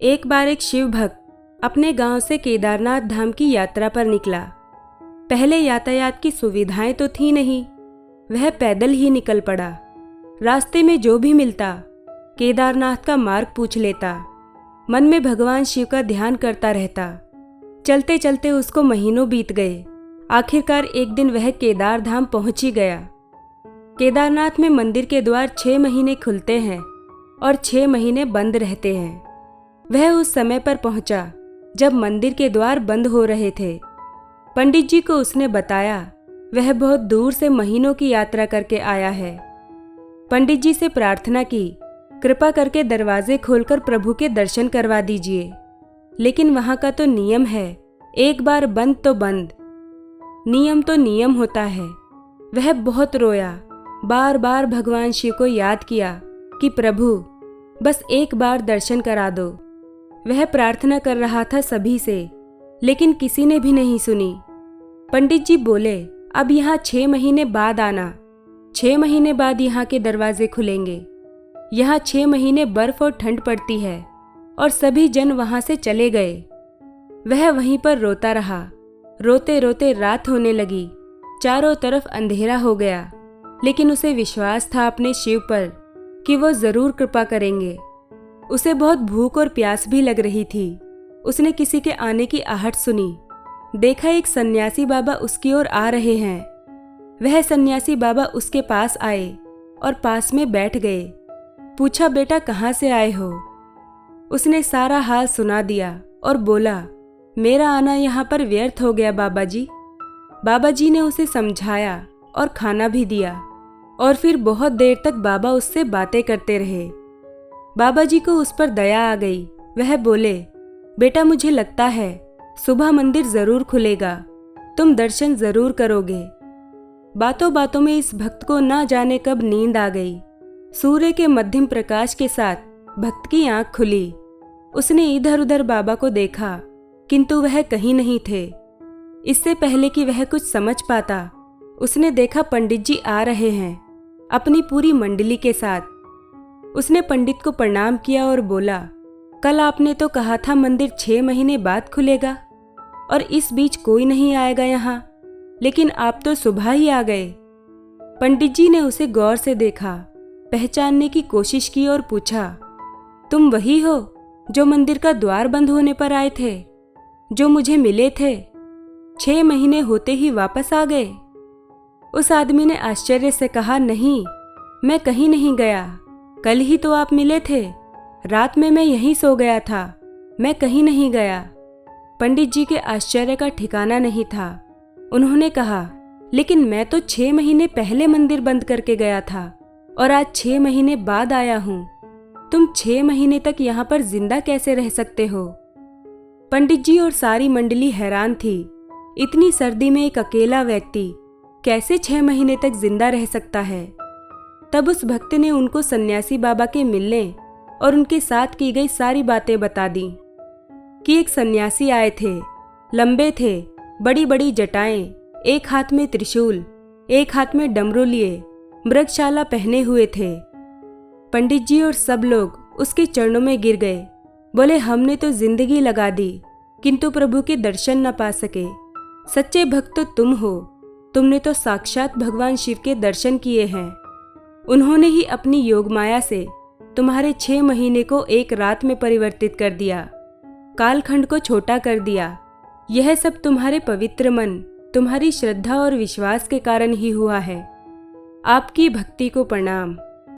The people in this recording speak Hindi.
एक बार एक शिव भक्त अपने गांव से केदारनाथ धाम की यात्रा पर निकला। पहले यातायात की सुविधाएं तो थी नहीं, वह पैदल ही निकल पड़ा। रास्ते में जो भी मिलता केदारनाथ का मार्ग पूछ लेता। मन में भगवान शिव का ध्यान करता रहता। चलते चलते उसको महीनों बीत गए। आखिरकार एक दिन वह केदार धाम पहुंच ही गया। केदारनाथ में मंदिर के द्वार 6 महीने खुलते हैं और 6 महीने बंद रहते हैं। वह उस समय पर पहुंचा जब मंदिर के द्वार बंद हो रहे थे। पंडित जी को उसने बताया वह बहुत दूर से महीनों की यात्रा करके आया है। पंडित जी से प्रार्थना की, कृपा करके दरवाजे खोलकर प्रभु के दर्शन करवा दीजिए। लेकिन वहां का तो नियम है, एक बार बंद तो बंद। नियम तो नियम होता है। वह बहुत रोया, बार बार भगवान शिव को याद किया कि प्रभु बस एक बार दर्शन करा दो। वह प्रार्थना कर रहा था सभी से, लेकिन किसी ने भी नहीं सुनी। पंडित जी बोले, अब यहाँ 6 महीने बाद आना। 6 महीने बाद यहाँ के दरवाजे खुलेंगे। यहाँ 6 महीने बर्फ और ठंड पड़ती है। और सभी जन वहां से चले गए। वह वहीं पर रोता रहा। रोते रोते रात होने लगी। चारों तरफ अंधेरा हो गया, लेकिन उसे विश्वास था अपने शिव पर कि वो जरूर कृपा करेंगे। उसे बहुत भूख और प्यास भी लग रही थी। उसने किसी के आने की आहट सुनी। देखा एक सन्यासी बाबा उसकी ओर आ रहे हैं। वह सन्यासी बाबा उसके पास आए और पास में बैठ गए। पूछा, बेटा कहाँ से आए हो? उसने सारा हाल सुना दिया और बोला, मेरा आना यहाँ पर व्यर्थ हो गया बाबा जी। बाबा जी ने उसे समझाया और खाना भी दिया। और फिर बहुत देर तक बाबा उससे बातें करते रहे। बाबा जी को उस पर दया आ गई। वह बोले, बेटा मुझे लगता है सुबह मंदिर जरूर खुलेगा, तुम दर्शन जरूर करोगे। बातों बातों में इस भक्त को ना जाने कब नींद आ गई। सूर्य के मध्यम प्रकाश के साथ भक्त की आंख खुली। उसने इधर उधर बाबा को देखा, किंतु वह कहीं नहीं थे। इससे पहले कि वह कुछ समझ पाता, उसने देखा पंडित जी आ रहे हैं अपनी पूरी मंडली के साथ। उसने पंडित को प्रणाम किया और बोला, कल आपने तो कहा था मंदिर 6 महीने बाद खुलेगा और इस बीच कोई नहीं आएगा यहाँ, लेकिन आप तो सुबह ही आ गए। पंडित जी ने उसे गौर से देखा, पहचानने की कोशिश की और पूछा, तुम वही हो जो मंदिर का द्वार बंद होने पर आए थे, जो मुझे मिले थे? 6 महीने होते ही वापस आ गए? उस आदमी ने आश्चर्य से कहा, नहीं, मैं कहीं नहीं गया। कल ही तो आप मिले थे। रात में मैं यहीं सो गया था, मैं कहीं नहीं गया। पंडित जी के आश्चर्य का ठिकाना नहीं था। उन्होंने कहा, लेकिन मैं तो 6 महीने पहले मंदिर बंद करके गया था और आज 6 महीने बाद आया हूँ। तुम 6 महीने तक यहाँ पर जिंदा कैसे रह सकते हो? पंडित जी और सारी मंडली हैरान थी। इतनी सर्दी में एक अकेला व्यक्ति कैसे 6 महीने तक जिंदा रह सकता है? तब उस भक्त ने उनको सन्यासी बाबा के मिलने और उनके साथ की गई सारी बातें बता दी कि एक सन्यासी आए थे, लंबे थे, बड़ी बड़ी जटाएं, एक हाथ में त्रिशूल, एक हाथ में डमरू लिए, मृगशाला पहने हुए थे। पंडित जी और सब लोग उसके चरणों में गिर गए। बोले, हमने तो जिंदगी लगा दी, किंतु प्रभु के दर्शन न पा सके। सच्चे भक्त तो तुम हो। तुमने तो साक्षात भगवान शिव के दर्शन किए हैं। उन्होंने ही अपनी योग माया से तुम्हारे 6 महीने को एक रात में परिवर्तित कर दिया, कालखंड को छोटा कर दिया। यह सब तुम्हारे पवित्र मन, तुम्हारी श्रद्धा और विश्वास के कारण ही हुआ है। आपकी भक्ति को प्रणाम।